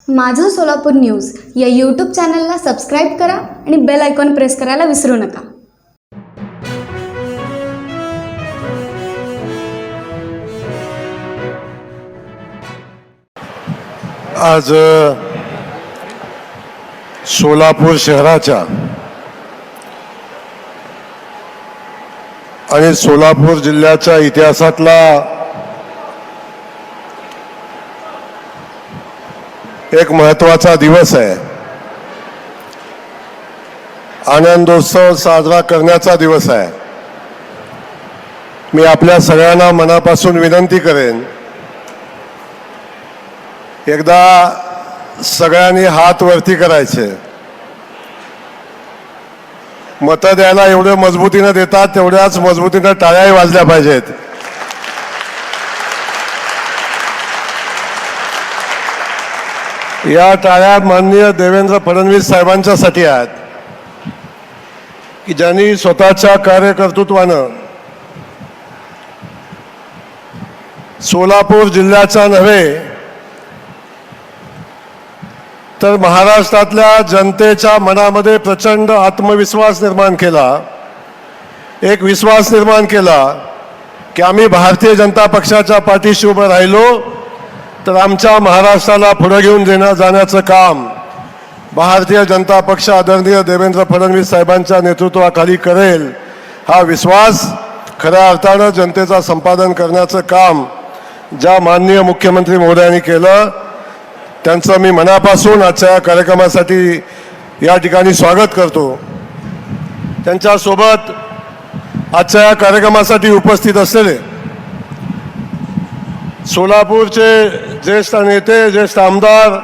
माझं सोलापूर न्यूज या यूट्यूब चॅनलला सबस्क्राईब करा आणि बेल आयकॉन प्रेस करायला विसरू नका. आज सोलापूर शहराच्या आणि सोलापूर जिल्ह्याच्या इतिहासातला एक महत्त्वाचा दिवस आहे. आनंदोत्सव साजरा करण्याचा दिवस आहे. मी आपल्या सगळ्यांना मनापासून विनंती करेन, एकदा सगळ्यांनी हात वरती करायचे. मतं द्यायला एवढं मजबूतीनं देतात तेवढ्याच मजबूतीनं टाळ्याही वाजल्या पाहिजेत. या टाळ्या माननीय देवेंद्र फडणवीस साहेबांच्यासाठी आहेत की ज्यांनी स्वतःच्या कार्यकर्तृत्वानं सोलापूर जिल्ह्याचा नव्हे तर महाराष्ट्रातल्या जनतेच्या मनामध्ये प्रचंड आत्मविश्वास निर्माण केला. एक विश्वास निर्माण केला की आम्ही भारतीय जनता पक्षाच्या पाठीशी उभं राहिलो तर आमच्या महाराष्ट्राला पुढे घेऊन जाण्याचं काम भारतीय जनता पक्ष आदरणीय देवेंद्र फडणवीस साहेबांच्या नेतृत्वाखाली करेल. हा विश्वास खऱ्या अर्थानं जनतेचा संपादन करण्याचं काम ज्या माननीय मुख्यमंत्री महोदयांनी केलं त्यांचं मी मनापासून आजच्या या कार्यक्रमासाठी या ठिकाणी स्वागत करतो. त्यांच्यासोबत आजच्या या कार्यक्रमासाठी उपस्थित असलेले सोलापूरचे ज्येष्ठ नेते, ज्येष्ठ आमदार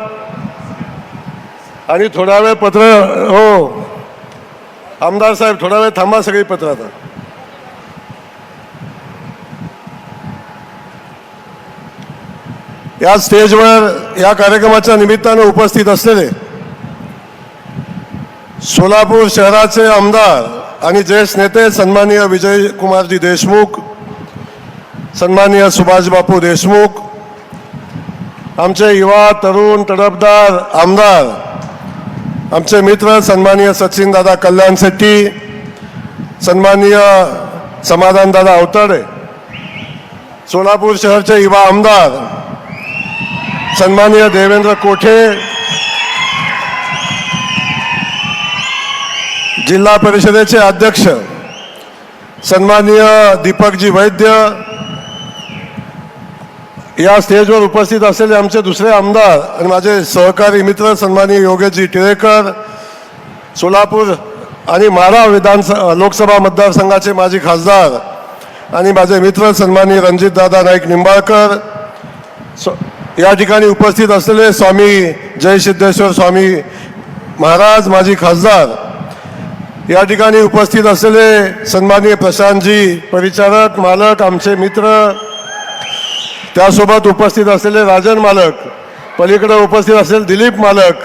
आणि थोडा वेळ आमदार साहेब थोडा वेळ थांबा, सगळी पत्र आता. या स्टेजवर या कार्यक्रमाच्या निमित्तानं उपस्थित असलेले सोलापूर शहराचे आमदार आणि ज्येष्ठ नेते सन्माननीय विजयकुमारजी देशमुख, सन्माननीय सुभाष बापू देशमुख, आमचे युवा तरुण तडफदार आमदार, आमचे मित्र सन्माननीय सचिनदादा कल्याण शेट्टी, सन्माननीय समाधानदादा अवताडे, सोलापूर शहरचे युवा आमदार सन्माननीय देवेंद्र कोठे, जिल्हा परिषदेचे अध्यक्ष सन्माननीय दीपकजी वैद्य, या स्टेजवर उपस्थित असलेले आमचे दुसरे आमदार आणि माझे सहकारी मित्र सन्माननीय योगेशजी टिळेकर, सोलापूर आणि माढा लोकसभा मतदारसंघाचे माजी खासदार आणि माझे मित्र सन्माननीय रणजितदादा नाईक निंबाळकर, या ठिकाणी उपस्थित असलेले स्वामी जयसिद्धेश्वर स्वामी महाराज माजी खासदार, या ठिकाणी उपस्थित असलेले सन्माननीय प्रशांतजी परिचारक मालक आमचे मित्र, त्यासोबत उपस्थित असलेले राजन मालक, पलीकडे उपस्थित असलेले दिलीप मालक,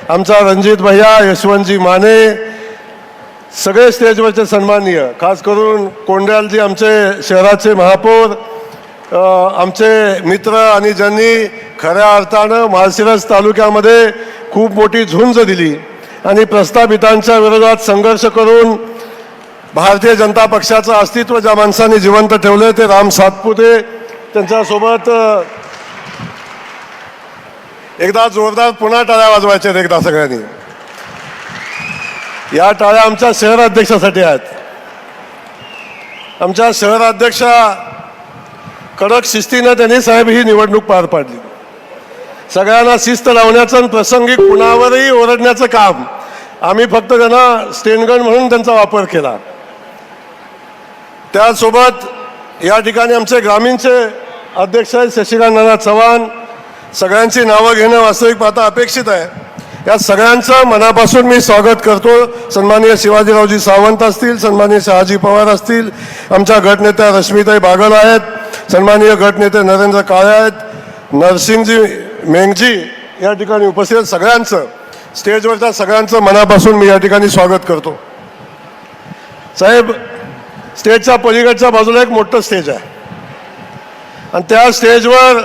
आमचा रणजित भैया, यशवंतजी माने, सगळे स्टेजवरचे सन्माननीय, खास करून कोंड्यालजी आमचे शहराचे महापौर, आमचे मित्र आणि ज्यांनी खऱ्या अर्थानं माळशिरस तालुक्यामध्ये खूप मोठी झुंज दिली आणि प्रस्थापितांच्या विरोधात संघर्ष करून भारतीय जनता पक्षाचं अस्तित्व ज्या माणसांनी जिवंत ठेवले ते राम सातपुते, त्यांच्यासोबत एकदा जोरदार पुन्हा टाळ्या वाजवायच्या एकदा सगळ्यांनी. या टाळ्या आमच्या शहर अध्यक्षासाठी आहेत. आमच्या शहर अध्यक्षा कडक शिस्तीनं त्यांनी साहेब ही निवडणूक पार पाडली. सगळ्यांना शिस्त लावण्याचं आणि प्रसंगी कुणावरही ओरडण्याचं काम आम्ही फक्त त्यांना स्टेनगन म्हणून त्यांचा वापर केला. त्यासोबत या ठिकाणी आमचे ग्रामीणचे अध्यक्ष आहेत शशिकांत नाना चव्हाण, सगळ्यांची नावं घेणं वास्तविक पाहता अपेक्षित आहे. या सगळ्यांचं मनापासून मी स्वागत करतो. सन्माननीय शिवाजीरावजी सावंत असतील, सन्माननीय शहाजी पवार असतील, आमच्या गटनेत्या रश्मिताई बागल आहेत, सन्माननीय गटनेते नरेंद्र काळे आहेत, नरसिंगजी मेंगजी या ठिकाणी उपस्थित आहेत. सगळ्यांचं स्टेजवरच्या सगळ्यांचं मनापासून मी या ठिकाणी स्वागत करतो. साहेब, स्टेजच्या पलीकडच्या बाजूला एक मोठं स्टेज आहे आणि त्या स्टेजवर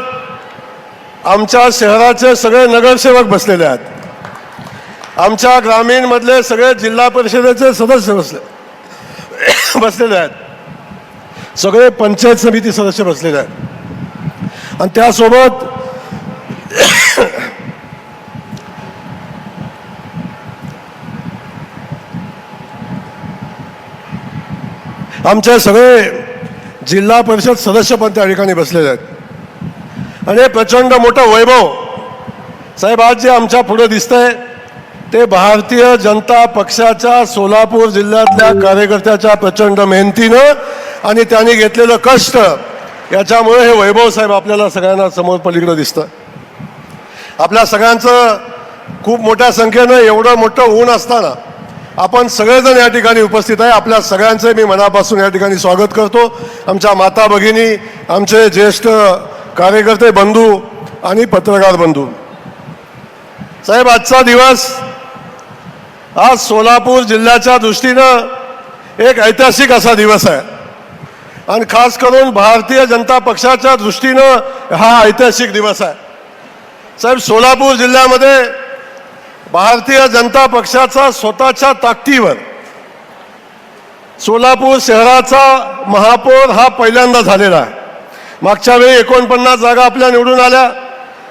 आमच्या शहराचे सगळे नगरसेवक बसलेले आहेत, आमच्या ग्रामीणमधले सगळे जिल्हा परिषदेचे सदस्य बसलेले आहेत, सगळे पंचायत समिती सदस्य बसलेले आहेत आणि त्यासोबत आमचे सगळे जिल्हा परिषद सदस्य पण त्या ठिकाणी बसलेले आहेत आणि हे प्रचंड मोठं वैभव साहेब आज जे आमच्या पुढे दिसतंय ते भारतीय जनता पक्षाच्या सोलापूर जिल्ह्यातल्या कार्यकर्त्याच्या प्रचंड मेहनतीनं आणि त्यांनी घेतलेलं कष्ट याच्यामुळे हे वैभव साहेब आपल्याला सगळ्यांना समोर पलीकडे दिसतं. आपल्या सगळ्यांचं खूप मोठ्या संख्येनं एवढं मोठं ऊन असताना आपण सगळेजण या ठिकाणी उपस्थित आहे. आपल्या सगळ्यांचे मी मनापासून या ठिकाणी स्वागत करतो. आमच्या माता भगिनी, आमचे ज्येष्ठ कार्यकर्ते बंधू आणि पत्रकार बंधू साहेब, आजचा दिवस आज सोलापूर जिल्ह्याच्या दृष्टीनं एक ऐतिहासिक असा दिवस आहे आणि खास करून भारतीय जनता पक्षाच्या दृष्टीनं हा ऐतिहासिक दिवस आहे. साहेब, सोलापूर जिल्ह्यामध्ये भारतीय जनता पक्षाचा स्वतःच्या ताकदीवर सोलापूर शहराचा महापौर हा पहिल्यांदा झालेला आहे. मागच्या वेळी 49 जागा आपल्या निवडून आल्या,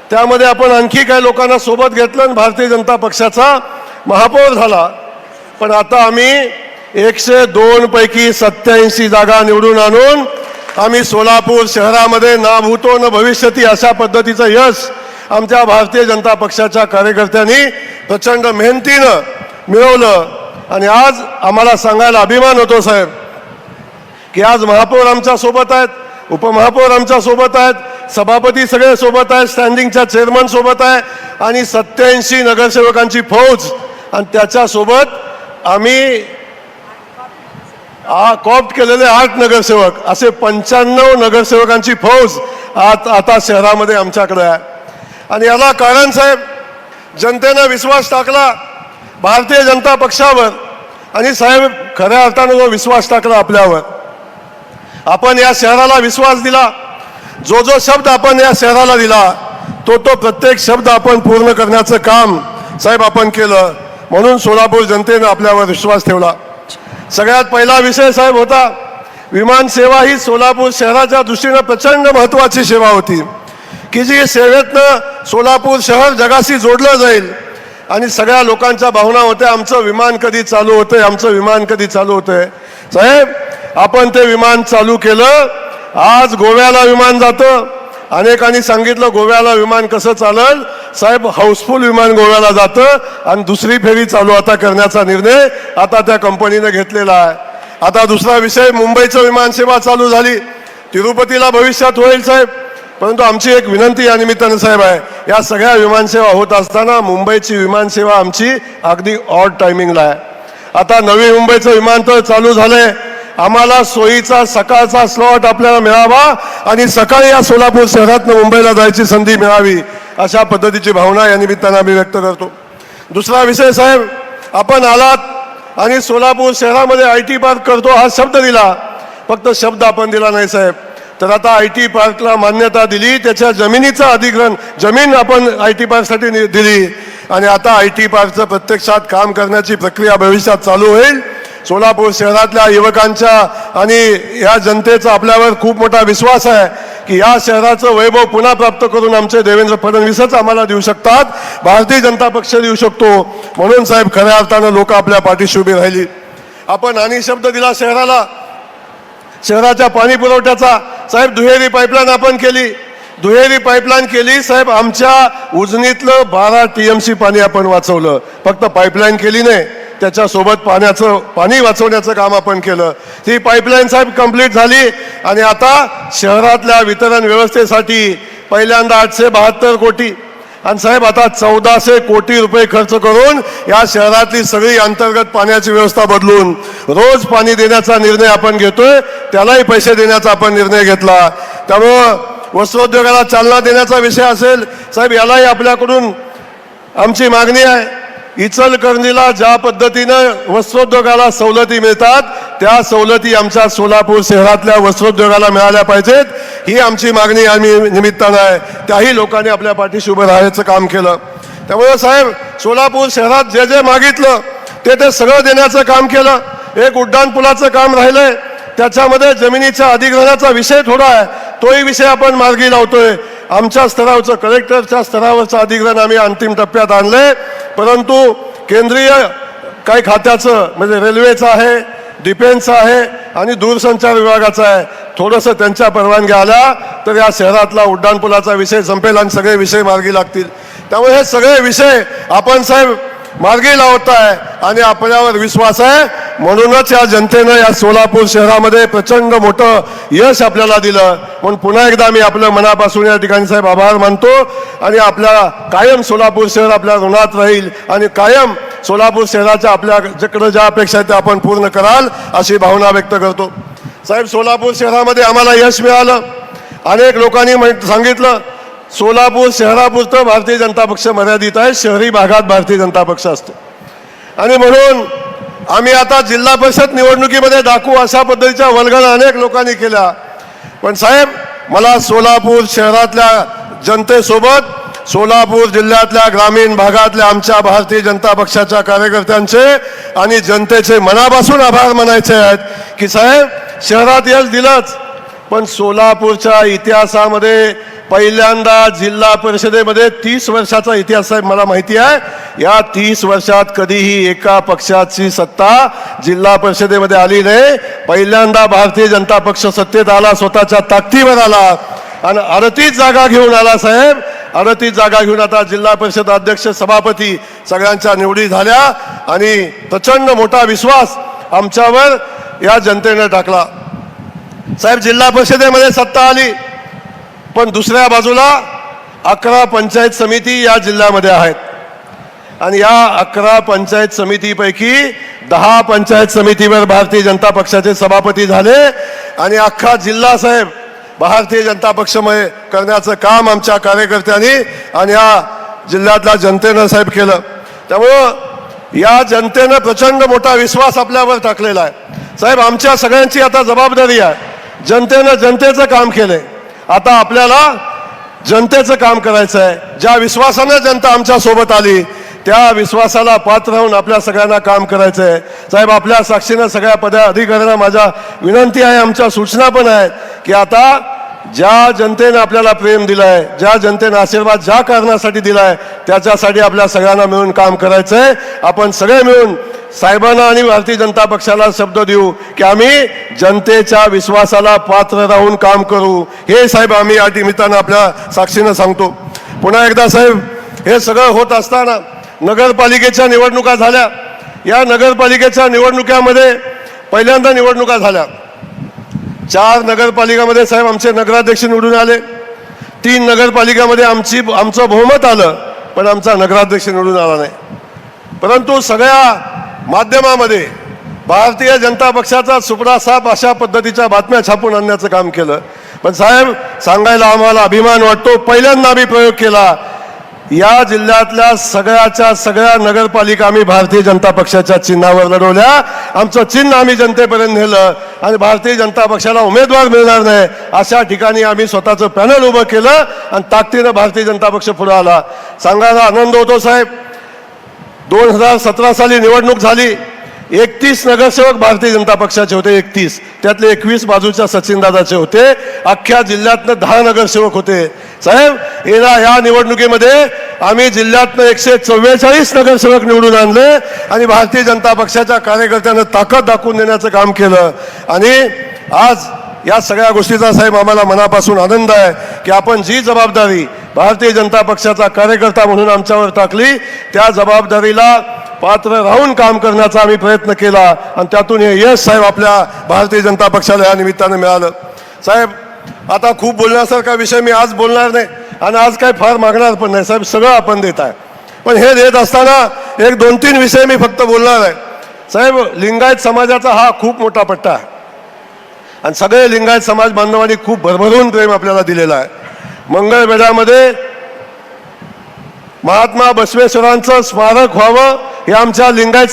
त्यामध्ये आपण आणखी काही लोकांना सोबत घेतलं आणि भारतीय जनता पक्षाचा महापौर झाला. पण आता आम्ही 102 पैकी 87 जागा निवडून आणून आम्ही सोलापूर शहरामध्ये ना भूतो न भविष्यती अशा पद्धतीचं यश आमच्या भारतीय जनता पक्षाच्या कार्यकर्त्यांनी प्रचंड मेहनतीनं मिळवलं. आणि आज आम्हाला सांगायला अभिमान होतो साहेब की आज महापौर आमच्या सोबत आहेत, उपमहापौर आमच्या सोबत आहेत, सभापती सगळे सोबत आहेत, स्टँडिंगच्या चेअरमन सोबत आहे आणि 87 नगरसेवकांची फौज आणि त्याच्यासोबत आम्ही कॉप्ट केलेले 8 नगरसेवक असे 95 नगरसेवकांची फौज आता शहरामध्ये आमच्याकडे आहे. आणि याला कारण साहेब, जनतेनं विश्वास टाकला भारतीय जनता पक्षावर आणि साहेब खऱ्या अर्थानं जो विश्वास टाकला आपल्यावर, आपण या शहराला विश्वास दिला, जो जो शब्द आपण या शहराला दिला तो प्रत्येक शब्द आपण पूर्ण करण्याचं काम साहेब आपण केलं. म्हणून सोलापूर जनतेनं आपल्यावर विश्वास ठेवला. सगळ्यात पहिला विषय साहेब होता विमान सेवा. ही सोलापूर शहराच्या दृष्टीनं प्रचंड महत्त्वाची सेवा होती की जी सेवेतनं सोलापूर शहर जगाशी जोडलं जाईल. आणि सगळ्या लोकांच्या भावना होत्या, आमचं विमान कधी चालू होतंय, आमचं विमान कधी चालू होतंय. साहेब, आपण ते विमान चालू केलं. आज गोव्याला विमान जातं. अनेकांनी सांगितलं गोव्याला विमान कसं चालल. साहेब, हाऊसफुल विमान गोव्याला जातं आणि दुसरी फेरी चालू आता करण्याचा निर्णय आता त्या कंपनीने घेतलेला आहे. आता दुसरा विषय, मुंबईचं विमान सेवा चालू झाली, तिरुपतीला भविष्यात होईल साहेब. परंतु आमची एक विनंती या निमित्तानं साहेब आहे, या सगळ्या विमानसेवा होत असताना मुंबईची विमानसेवा आमची अगदी ऑड टायमिंगला आहे. आता नवी मुंबईचं विमानतळ चालू झालंय. आम्हाला सोयीचा सकाळचा स्लॉट आपल्याला मिळावा आणि सकाळी या सोलापूर शहरातनं मुंबईला जायची संधी मिळावी अशा पद्धतीची भावना या निमित्तानं आम्ही व्यक्त करतो. दुसरा विषय साहेब, आपण आलात आणि सोलापूर शहरामध्ये IT पार्क करतो हा शब्द दिला. फक्त शब्द आपण दिला नाही साहेब, तर आता IT पार्कला मान्यता दिली, त्याच्या जमिनीचं अधिग्रहण, जमीन आपण IT पार्कसाठी दिली आणि आता IT पार्कचं प्रत्यक्षात काम करण्याची प्रक्रिया भविष्यात चालू होईल. सोलापूर शहरातल्या युवकांच्या आणि या जनतेचा आपल्यावर खूप मोठा विश्वास आहे की या शहराचं वैभव पुन्हा प्राप्त करून आमचे देवेंद्र फडणवीसच आम्हाला देऊ शकतात, भारतीय जनता पक्ष देऊ शकतो. म्हणून साहेब खऱ्या अर्थानं लोक आपल्या पाठीशी उभी राहिली. आपण आणि शब्द दिला शहराला, शहराच्या पाणी पुरवठ्याचा. साहेब, दुहेरी पाईपलाईन आपण केली, दुहेरी पाईपलाईन केली साहेब. आमच्या उजनीतलं 12 TMC पाणी आपण वाचवलं. फक्त पाईपलाईन केली नाही, त्याच्यासोबत पाणी वाचवण्याचं काम आपण केलं. ती पाईपलाईन साहेब कंप्लीट झाली आणि आता शहरातल्या वितरण व्यवस्थेसाठी पहिल्यांदा 872 कोटी आणि साहेब आता 1400 कोटी रुपये खर्च करून या शहरातली सगळी अंतर्गत पाण्याची व्यवस्था बदलून रोज पाणी देण्याचा निर्णय आपण घेतोय. त्यालाही पैसे देण्याचा आपण निर्णय घेतला. त्यामुळं वस्त्रोद्योगाला चालना देण्याचा विषय असेल साहेब, यालाही आपल्याकडून आमची मागणी आहे. इचलकरंजीला ज्या पद्धतीनं वस्त्रोद्योगाला सवलती मिळतात त्या सवलती आमच्या सोलापूर शहरातल्या वस्त्रोद्योगाला मिळाल्या पाहिजेत. ही आमची मागणी आम्ही निमित्तानं आहे. त्याही लोकांनी आपल्या पाठीशी उभं राहायचं काम केलं. त्यामुळे साहेब सोलापूर शहरात जे जे मागितलं ते सगळं देण्याचं काम केलं. एक उड्डाणपुलाचं काम राहिलंय, त्याच्यामध्ये जमिनीच्या अधिग्रहणाचा विषय थोडा आहे, तोही विषय आपण मार्गी लावतोय. आमच्या स्तरावरचं कलेक्टरच्या स्तरावरचं अधिग्रहण आम्ही अंतिम टप्प्यात आणलंय. परंतु केंद्रीय काही खात्याचं म्हणजे रेल्वेचं आहे, डिफेन्सचं आहे आणि दूरसंचार विभागाचं आहे, थोडंसं त्यांच्या परवानग्या आल्या तर या शहरातला उड्डाणपुलाचा विषय संपेल आणि सगळे विषय मार्गी लागतील. त्यामुळे हे सगळे विषय आपण साहेब मार्गी लावत आहे आणि आपल्यावर विश्वास आहे. म्हणूनच या जनतेनं या सोलापूर शहरामध्ये प्रचंड मोठं यश आपल्याला दिलं. म्हणून पुन्हा एकदा मी आपलं मनापासून या ठिकाणी साहेब आभार मानतो आणि आपल्याला कायम सोलापूर शहर आपल्या ऋणात राहील आणि कायम सोलापूर शहराच्या आपल्याकडे ज्या अपेक्षा आहेत त्या आपण पूर्ण कराल अशी भावना व्यक्त करतो. साहेब सोलापूर शहरामध्ये आम्हाला यश मिळालं. अनेक लोकांनी सांगितलं सोलापूर शहरापुरतं भारतीय जनता पक्ष मर्यादित आहे, शहरी भागात भारतीय जनता पक्ष असतो. आणि म्हणून आम्ही आता जिल्हा परिषद निवडणुकीमध्ये दाखवू अशा पद्धतीच्या वल्गना अनेक लोकांनी केल्या. पण साहेब मला सोलापूर शहरातल्या जनतेसोबत सोलापूर जिल्ह्यातल्या ग्रामीण भागातल्या आमच्या भारतीय जनता पक्षाच्या कार्यकर्त्यांचे आणि जनतेचे मनापासून आभार मानायचे आहेत की साहेब शहरात यश दिलंच, पण सोलापूरच्या इतिहासामध्ये पहिल्यांदा जिल्हा परिषदेमध्ये 30 वर्षाचा इतिहास आहे मला माहिती आहे. या 30 वर्षात कधीही एका पक्षाची सत्ता जिल्हा परिषदेमध्ये आली नाही. पहिल्यांदा भारतीय जनता पक्ष सत्तेत आला, स्वतःच्या ताकदीवर आला आणि 38 जागा घेऊन आला साहेब. 38 जागा घेऊन आता जिल्हा परिषद अध्यक्ष सभापती सगळ्यांच्या निवडी झाल्या आणि प्रचंड मोठा विश्वास आमच्यावर या जनतेने टाकला. साहेब जिल्हा परिषदेमध्ये सत्ता आली, पण दुसऱ्या बाजूला 11 पंचायत समिती या जिल्ह्यामध्ये आहेत आणि या 11 पंचायत समितीपैकी 10 पंचायत समितीवर भारतीय जनता पक्षाचे सभापती झाले आणि अख्खा जिल्हा साहेब भारतीय जनता पक्षमय करण्याचं काम आमच्या कार्यकर्त्यांनी आणि या जिल्ह्यातल्या जनतेनं साहेब केलं. त्यामुळं या जनतेनं प्रचंड मोठा विश्वास आपल्यावर टाकलेला आहे. साहेब आमच्या सगळ्यांची आता जबाबदारी आहे. जनतेनं जनतेचं काम केलंय, आता आपल्याला जनतेचं काम करायचं आहे. ज्या विश्वासानं जनता आमच्या सोबत आली त्या विश्वासाला पात्र राहून आपल्या सगळ्यांना काम करायचं आहे. साहेब आपल्या साक्षीनं सगळ्या पदाधिकाऱ्यांना माझ्या विनंती आहे, आमच्या सूचना पण आहेत की आता ज्या जनतेनं आपल्याला प्रेम दिलंय, ज्या जनतेनं आशीर्वाद ज्या कारणासाठी दिलाय त्याच्यासाठी आपल्या सगळ्यांना मिळून काम करायचं आहे. आपण सगळे मिळून साहेबांना आणि भारतीय जनता पक्षाला शब्द देऊ की आम्ही जनतेच्या विश्वासाला पात्र राहून काम करू. हे साहेब आम्ही या निमित्तानं आपल्या साक्षीनं सांगतो. पुन्हा एकदा साहेब हे सगळं होत असताना नगरपालिकेच्या निवडणुका झाल्या. या नगरपालिकेच्या निवडणुकामध्ये पहिल्यांदा निवडणुका झाल्या. 4 नगरपालिकामध्ये साहेब आमचे नगराध्यक्ष निवडून आले. 3 नगरपालिकामध्ये आमचं बहुमत आलं, पण आमचा नगराध्यक्ष निवडून आला नाही. परंतु सगळ्या माध्यमामध्ये भारतीय जनता पक्षाचा सुपडा साप अशा पद्धतीच्या बातम्या छापून आणण्याचं काम केलं. पण साहेब सांगायला आम्हाला अभिमान वाटतो, पहिल्यांदा आम्ही प्रयोग केला. या जिल्ह्यातल्या सगळ्या नगरपालिका आम्ही भारतीय जनता पक्षाच्या चिन्हावर लढवल्या. आमचं चिन्ह आम्ही जनतेपर्यंत नेलं आणि भारतीय जनता पक्षाला उमेदवार मिळणार नाही अशा ठिकाणी आम्ही स्वतःचं पॅनल उभं केलं आणि ताकदीनं भारतीय जनता पक्ष पुढे आला. सांगायला आनंद होतो साहेब. 2017 साली निवडणूक झाली. 31 नगरसेवक भारतीय जनता पक्षाचे होते. 31 त्यातले 21 बाजूच्या सचिनदादाचे होते. अख्ख्या जिल्ह्यातनं 10 नगरसेवक होते. साहेब या निवडणुकीमध्ये आम्ही जिल्ह्यातनं 144 नगरसेवक निवडून आणले आणि भारतीय जनता पक्षाच्या कार्यकर्त्यांना ताकद दाखवून देण्याचं काम केलं. आणि आज या सगळ्या गोष्टीचा साहेब आम्हाला मनापासून आनंद आहे की आपण जी जबाबदारी भारतीय जनता पक्षाचा कार्यकर्ता म्हणून आमच्यावर टाकली त्या जबाबदारीला पात्र राहून काम करण्याचा आम्ही प्रयत्न केला आणि त्यातून हे यश साहेब आपल्या भारतीय जनता पक्षाला या निमित्तानं मिळालं. साहेब आता खूप बोलण्यासारखा विषय मी आज बोलणार नाही आणि आज काय फार मागणार पण नाही साहेब, सगळं आपण देत आहे. पण हे देत असताना 1-2-3 विषय मी फक्त बोलणार आहे. साहेब लिंगायत समाजाचा हा खूप मोठा पट्टा आहे आणि सगळे लिंगायत समाज बांधवांनी खूप भरभरून प्रेम आपल्याला दिलेलं आहे. मंगळवेढ्यामध्ये महात्मा बसवेश्वरांचं स्मारक व्हावं ही आमच्या लिंगायत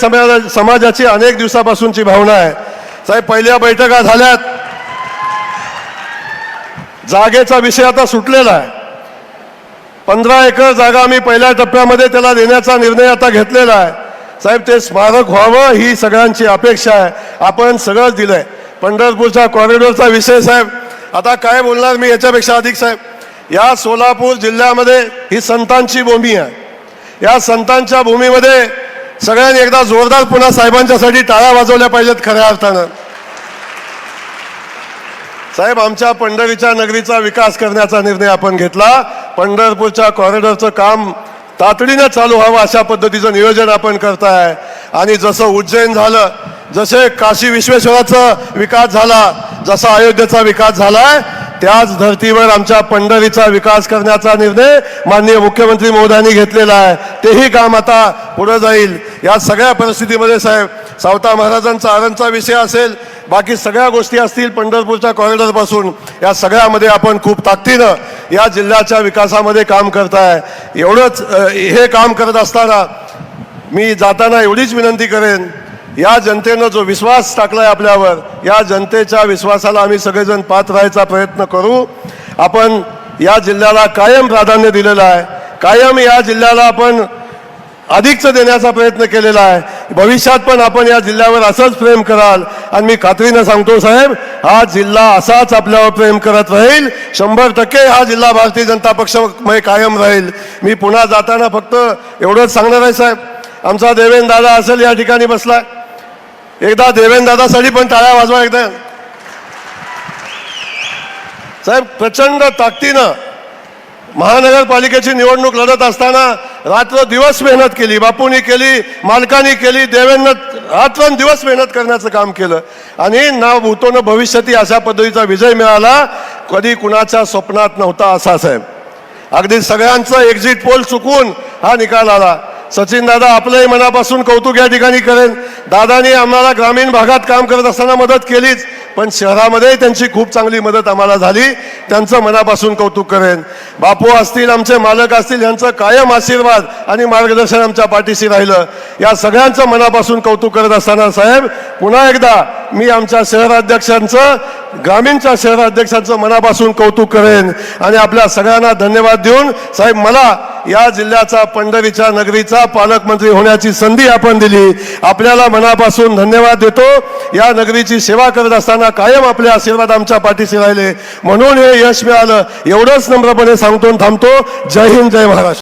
समाजाची अनेक दिवसापासूनची भावना आहे. साहेब पहिल्या बैठका झाल्यात. जागेचा विषय आता सुटलेला आहे. 15 एकर जागा आम्ही पहिल्या टप्प्यामध्ये त्याला देण्याचा निर्णय आता घेतलेला आहे. साहेब, ते स्मारक व्हावं ही सगळ्यांची अपेक्षा आहे. आपण सगळंच दिलंय. पंढरपूरच्या कॉरिडॉरचा विषय साहेब, आता काय बोलणार मी याच्यापेक्षा अधिक. साहेब, या सोलापूर जिल्ह्यामध्ये ही संतांची भूमी आहे. या संतांच्या भूमीमध्ये सगळ्यांनी एकदा जोरदार पुन्हा साहेबांच्यासाठी टाळ्या वाजवल्या पाहिजेत खऱ्या अर्थानं. साहेब, आमच्या पंढरीच्या नगरीचा विकास करण्याचा निर्णय आपण घेतला. पंढरपूरच्या कॉरिडॉरचं काम तातडीनं चालू व्हावं अशा पद्धतीचं नियोजन आपण करताय. आणि जसं उज्जैन झालं, जसे काशी विश्वेश्वराचा विकास झाला, जसा अयोध्येचा विकास झालाय, त्याच धर्तीवर आमच्या पंढरीचा विकास करण्याचा निर्णय माननीय मुख्यमंत्री महोदयांनी घेतलेला आहे. तेही काम आता पुढे जाईल. या सगळ्या परिस्थितीमध्ये साहेब, सावता महाराजांचा आरणचा विषय असेल, बाकी सगळ्या गोष्टी असतील, पंढरपूरच्या कॉरिडॉरपासून या सगळ्यामध्ये आपण खूप ताकदीनं या जिल्ह्याच्या विकासामध्ये काम करताय. एवढंच हे काम करत असताना मी जाताना एवढीच विनंती करेन, या जनतेनं जो विश्वास टाकलाय आपल्यावर, या जनतेच्या विश्वासाला आम्ही सगळेजण पात्र राहायचा प्रयत्न करू. आपण या जिल्ह्याला कायम प्राधान्य दिलेलं आहे. कायम या जिल्ह्याला आपण अधिकचं देण्याचा प्रयत्न केलेला आहे. भविष्यात पण आपण या जिल्ह्यावर असंच प्रेम कराल. आणि मी खात्रीनं सांगतो साहेब, हा जिल्हा असाच आपल्यावर प्रेम करत राहील. 100% हा जिल्हा भारतीय जनता पक्षामध्ये कायम राहील. मी पुन्हा जाताना फक्त एवढंच सांगणार आहे साहेब, आमचा देवेंद्र दादा असेल या ठिकाणी बसला, एकदा देवेंद्र दादासाठी पण टाळ्या वाजवा एकदा. साहेब, प्रचंड ताकदीनं महानगरपालिकेची निवडणूक लढत असताना रात्र दिवस मेहनत केली. बापूंनी केली, मालकांनी केली, देवेंद्र रात्रंदिवस मेहनत करण्याचं काम केलं. आणि ना भूतो न भविष्यती अशा पद्धतीचा विजय मिळाला. कधी कुणाच्या स्वप्नात नव्हता असा साहेब. अगदी सगळ्यांचं एक्झिट पोल चुकून हा निकाल आला. सचिन दादा, आपलंही मनापासून कौतुक या ठिकाणी करेन. दादानी आम्हाला ग्रामीण भागात काम करत असताना मदत केलीच, पण शहरामध्ये त्यांची खूप चांगली मदत आम्हाला झाली. त्यांचं मनापासून कौतुक करेन. बापू असतील, आमचे मालक असतील, यांचं कायम आशीर्वाद आणि मार्गदर्शन आमच्या पाठीशी राहिलं. या सगळ्यांचं मनापासून कौतुक करत असताना साहेब, पुन्हा एकदा मी आमच्या शहराध्यक्षांचं, ग्रामीणच्या शहराध्यक्षांचं मनापासून कौतुक करेन. आणि आपल्या सगळ्यांना धन्यवाद देऊन साहेब, मला या जिल्ह्याचा, पंढरीच्या नगरीचा पालकमंत्री होण्याची संधी आपण दिली. आपल्याला मनापासून धन्यवाद देतो. या नगरीची सेवा करत असताना कायम आपले आशीर्वाद आमच्या पाठीशी राहिले, म्हणून हे यश मिळालं. एवढंच नम्रपणे सांगतो, थांबतो. जय हिंद, जय महाराष्ट्र.